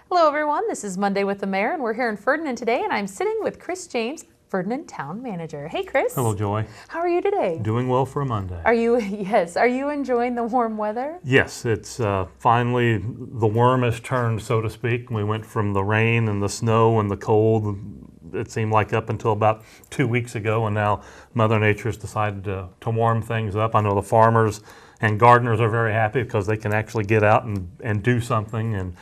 Hello everyone, this is Monday with the Mayor and we're here in Ferdinand today and I'm sitting with Chris James, Ferdinand Town Manager. Hey Chris. Hello Joy. How are you today? Doing well for a Monday. Are you enjoying the warm weather? Yes, it's finally the worm has turned, so to speak. We went from the rain and the snow and the cold, it seemed like up until about 2 weeks ago, and now Mother Nature's decided to warm things up. I know the farmers and gardeners are very happy because they can actually get out and do something, and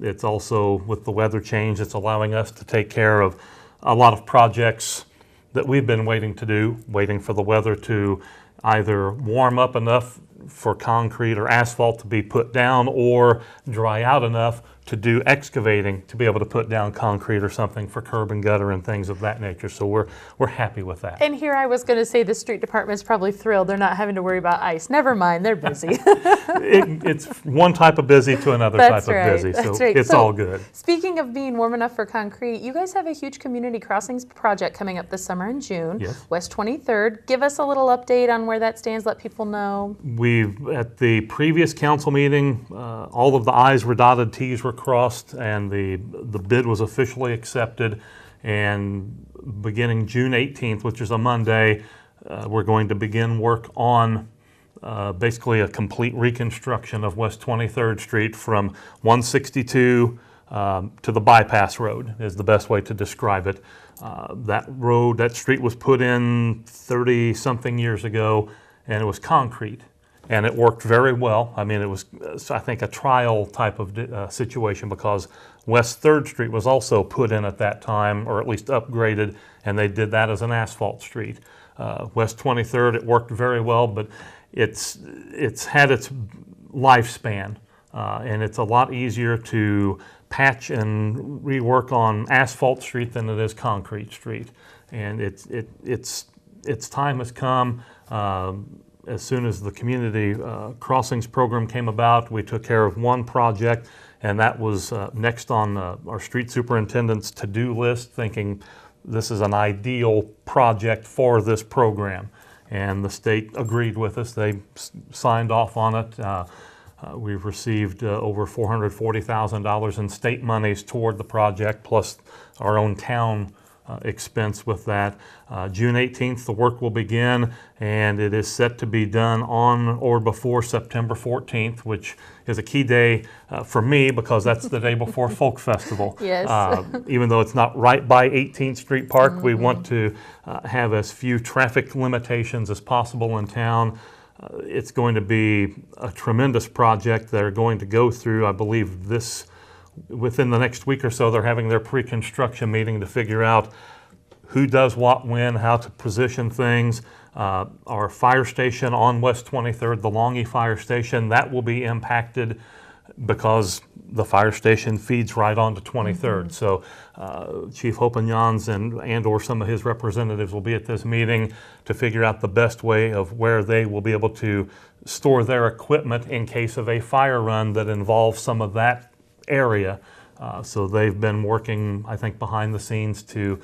it's also, with the weather change, it's allowing us to take care of a lot of projects that we've been waiting to do, waiting for the weather to either warm up enough for concrete or asphalt to be put down or dry out enough to do excavating to be able to put down concrete or something for curb and gutter and things of that nature. So we're happy with that. And here I was going to say the street department's probably thrilled they're not having to worry about ice. Never mind, they're busy. It's one type of busy to another type of busy, so it's all good. Speaking of being warm enough for concrete, you guys have a huge community crossings project coming up this summer in June. Yes. West 23rd. Give us a little update on where that stands, let people know. At the previous council meeting, all of the I's were dotted, T's were crossed, and the bid was officially accepted. And beginning June 18th, which is a Monday, we're going to begin work on basically a complete reconstruction of West 23rd Street from 162 to the bypass road is the best way to describe it. That street was put in 30-something years ago, and it was concrete. And it worked very well. I mean, it was, I think, a trial type of situation because West 3rd Street was also put in at that time, or at least upgraded, and they did that as an asphalt street. West 23rd, it worked very well, but it's had its lifespan, and it's a lot easier to patch and rework on asphalt street than it is concrete street. And its time has come. As soon as the community crossings program came about, we took care of one project, and that was next on our street superintendent's to-do list, thinking this is an ideal project for this program. And the state agreed with us. They signed off on it. We've received over $440,000 in state monies toward the project, plus our own town expense with that. June 18th, the work will begin, and it is set to be done on or before September 14th, which is a key day for me because that's the day before Folk Festival. Yes. Even though it's not right by 18th Street Park, we want to have as few traffic limitations as possible in town. It's going to be a tremendous project. They're going to go through, I believe, within the next week or so, they're having their pre-construction meeting to figure out who does what when, how to position things. Our fire station on West 23rd, the Longy Fire Station, that will be impacted because the fire station feeds right onto 23rd. So Chief Hopanyans and or some of his representatives will be at this meeting to figure out the best way of where they will be able to store their equipment in case of a fire run that involves some of that area. So they've been working, I think, behind the scenes to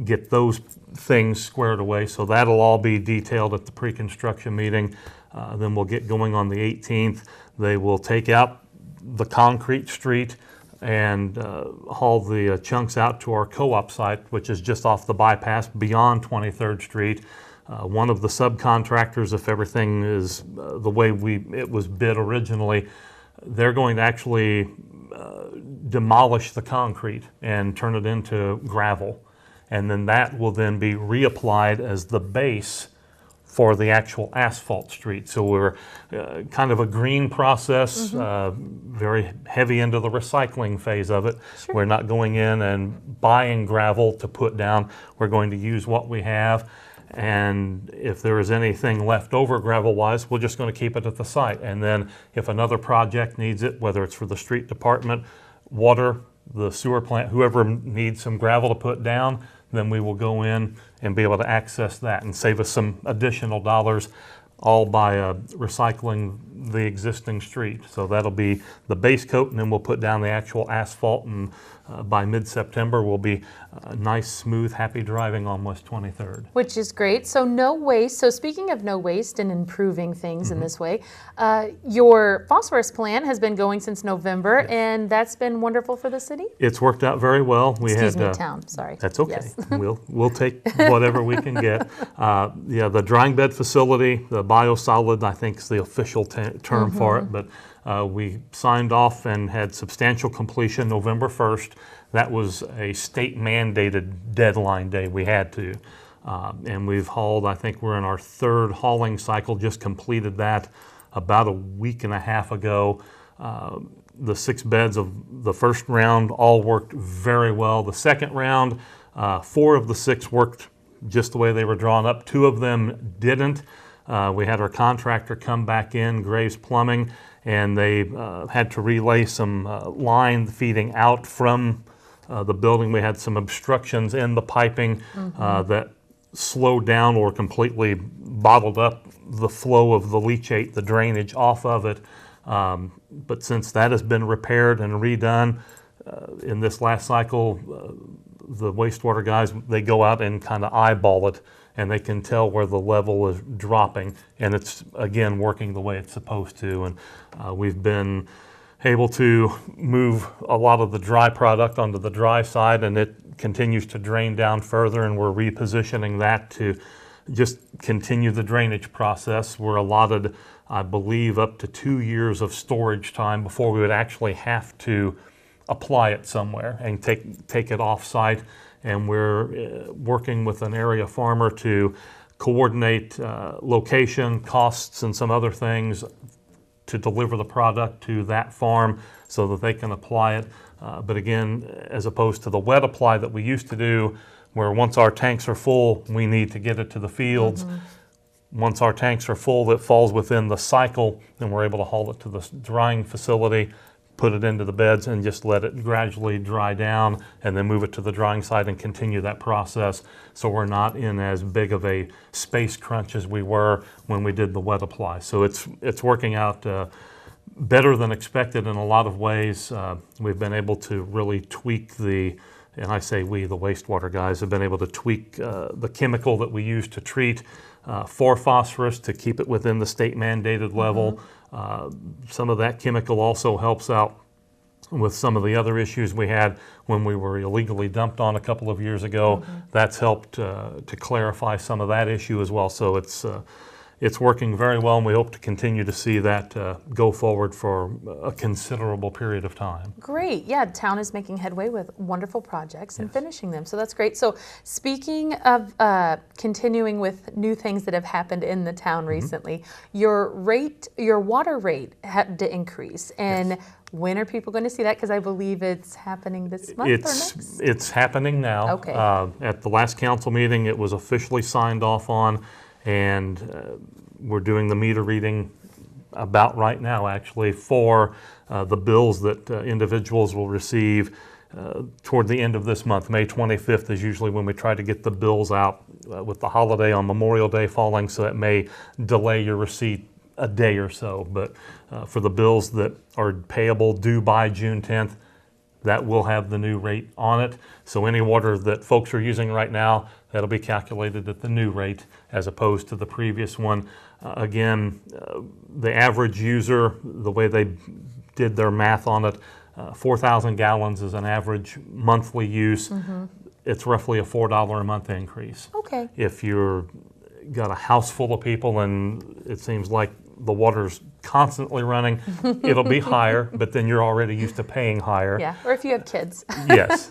get those things squared away. So that'll all be detailed at the pre-construction meeting. Then we'll get going on the 18th. They will take out the concrete street and haul the chunks out to our co-op site, which is just off the bypass beyond 23rd Street. One of the subcontractors, if everything is the way it was bid originally, they're going to actually demolish the concrete and turn it into gravel. And then that will then be reapplied as the base for the actual asphalt street. So we're kind of a green process, very heavy into the recycling phase of it. Sure. We're not going in and buying gravel to put down. We're going to use what we have. And if there is anything left over gravel-wise, we're just going to keep it at the site. And then if another project needs it, whether it's for the street department, water, the sewer plant, whoever needs some gravel to put down, then we will go in and be able to access that and save us some additional dollars. all by recycling the existing street. So that'll be the base coat, and then we'll put down the actual asphalt, and by mid-September we'll be nice, smooth, happy driving on West 23rd. Which is great. So no waste. So speaking of no waste and improving things in this way, your phosphorus plan has been going since November, and that's been wonderful for the city? It's worked out very well. Excuse me, town, sorry. That's okay. Yes. We'll take whatever we can get. Yeah, the drying bed facility, the biosolid, I think is the official term for it, but we signed off and had substantial completion November 1st. That was a state mandated deadline day. We had to. And we've hauled, I think we're in our third hauling cycle, just completed that about a week and a half ago. The 6 beds of the first round all worked very well. The second round, 4 of the 6 worked just the way they were drawn up. 2 of them didn't. We had our contractor come back in, Graves Plumbing, and they had to relay some line feeding out from the building. We had some obstructions in the piping that slowed down or completely bottled up the flow of the leachate, the drainage off of it. But since that has been repaired and redone in this last cycle, the wastewater guys, they go out and kind of eyeball it, and they can tell where the level is dropping, and it's again working the way it's supposed to. And we've been able to move a lot of the dry product onto the dry side, and it continues to drain down further, and we're repositioning that to just continue the drainage process. We're allotted, I believe, up to 2 years of storage time before we would actually have to apply it somewhere and take it off site. And we're working with an area farmer to coordinate location, costs, and some other things to deliver the product to that farm so that they can apply it. But again, as opposed to the wet apply that we used to do, where once our tanks are full, we need to get it to the fields. Once our tanks are full, that falls within the cycle, then we're able to haul it to the drying facility, put it into the beds, and just let it gradually dry down, and then move it to the drying site and continue that process. So we're not in as big of a space crunch as we were when we did the wet apply. So it's working out better than expected in a lot of ways. We've been able to really tweak and I say we, the wastewater guys, have been able to tweak the chemical that we use to treat for phosphorus to keep it within the state mandated level. Some of that chemical also helps out with some of the other issues we had when we were illegally dumped on a couple of years ago. That's helped to clarify some of that issue as well. So it's working very well, and we hope to continue to see that go forward for a considerable period of time. Great. Yeah, the town is making headway with wonderful projects and finishing them. So that's great. So speaking of continuing with new things that have happened in the town recently, your water rate had to increase. And when are people going to see that? Because I believe it's happening this month or next? It's happening now. Okay. At the last council meeting, it was officially signed off on, and we're doing the meter reading about right now, actually, for the bills that individuals will receive toward the end of this month. May 25th is usually when we try to get the bills out, with the holiday on Memorial Day falling, so it may delay your receipt a day or so. But for the bills that are payable due by June 10th, that will have the new rate on it. So any water that folks are using right now, that'll be calculated at the new rate as opposed to the previous one. Again, the average user, the way they did their math on it, 4,000 gallons is an average monthly use. It's roughly a $4 a month increase. Okay. If you're got a house full of people and it seems like the water's constantly running, it'll be higher, but then you're already used to paying higher. Yeah, or if you have kids. Yes,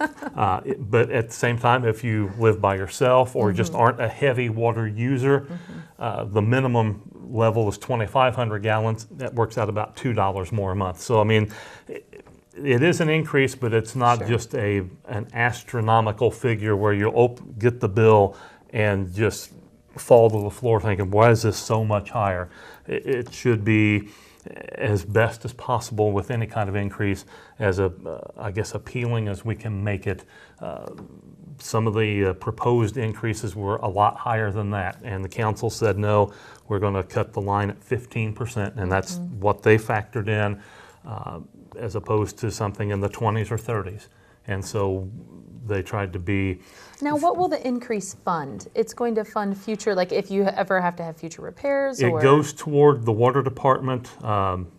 but at the same time, if you live by yourself or just aren't a heavy water user, the minimum level is 2,500 gallons. That works out about $2 more a month. So I mean, it is an increase, but it's not just an astronomical figure where you'll get the bill and just fall to the floor thinking, why is this so much higher? It should be, as best as possible with any kind of increase, as I guess appealing as we can make it. Some of the proposed increases were a lot higher than that, and the council said, no, we're going to cut the line at 15%, and that's what they factored in, as opposed to something in the 20s or 30s. And so they tried to be... Now, what will the increase fund? It's going to fund future, like if you ever have to have future repairs? It goes toward the water department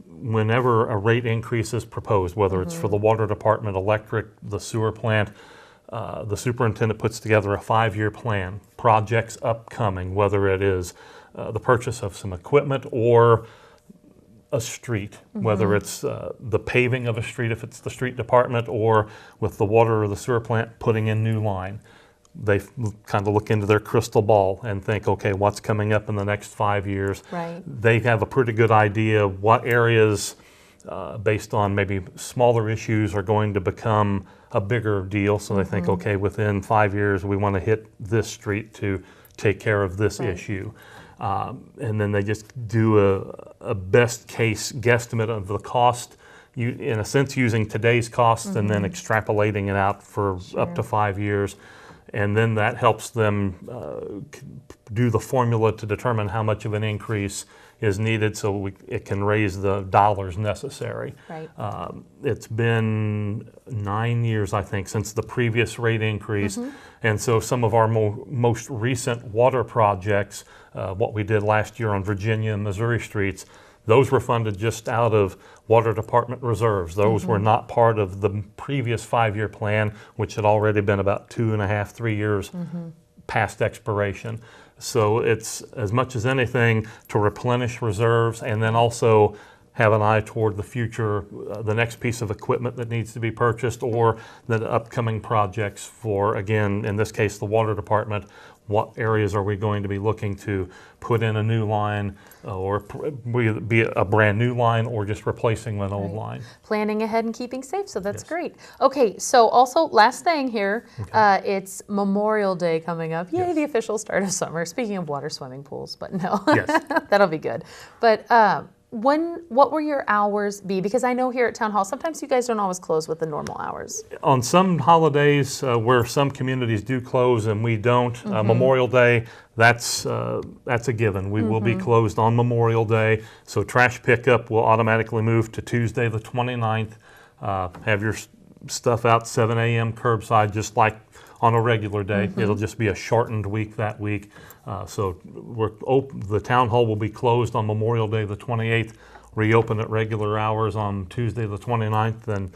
whenever a rate increase is proposed, whether it's for the water department, electric, the sewer plant. The superintendent puts together a 5-year plan, projects upcoming, whether it is the purchase of some equipment or a street, whether it's the paving of a street if it's the street department, or with the water or the sewer plant putting in new line. They kind of look into their crystal ball and think, okay, what's coming up in the next 5 years? Right. They have a pretty good idea what areas, based on maybe smaller issues, are going to become a bigger deal. So they think, okay, within 5 years, we want to hit this street to take care of this issue. And then they just do a best case guesstimate of the cost, in a sense using today's cost and then extrapolating it out for up to 5 years. And then that helps them do the formula to determine how much of an increase is needed so it can raise the dollars necessary. Right. It's been 9 years, I think, since the previous rate increase. And so some of our most recent water projects, what we did last year on Virginia and Missouri streets, those were funded just out of water department reserves. Those were not part of the previous 5-year plan, which had already been about 2.5, 3 years past expiration. So it's, as much as anything, to replenish reserves and then also have an eye toward the future, the next piece of equipment that needs to be purchased, or the upcoming projects for, again, in this case, the water department. What areas are we going to be looking to put in a new line, or be a brand new line, or just replacing an old line? Planning ahead and keeping safe, so that's great. Okay, so also last thing here, it's Memorial Day coming up. Yay, the official start of summer. Speaking of water swimming pools, but no, that'll be good. But what will your hours be? Because I know here at Town Hall, sometimes you guys don't always close with the normal hours. On some holidays where some communities do close and we don't, Memorial Day, that's a given. We will be closed on Memorial Day. So trash pickup will automatically move to Tuesday the 29th. Have your stuff out 7 a.m. curbside, just like on a regular day. It'll just be a shortened week that week. So the town hall will be closed on Memorial Day the 28th, reopen at regular hours on Tuesday the 29th, then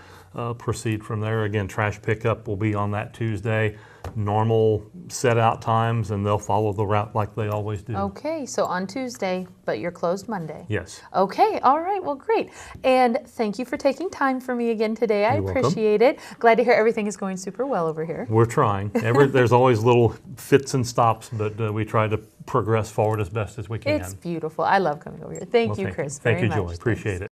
proceed from there. Again, trash pickup will be on that Tuesday, normal set out times, and they'll follow the route like they always do. Okay, so on Tuesday, but you're closed Monday. Yes. Okay, all right, well, great. And thank you for taking time for me again today. I appreciate it. Glad to hear everything is going super well over here. We're trying. There's always little fits and stops, but we try to progress forward as best as we can. It's beautiful. I love coming over here. Thank you, Chris, very much. Thank you, Joy. Appreciate it.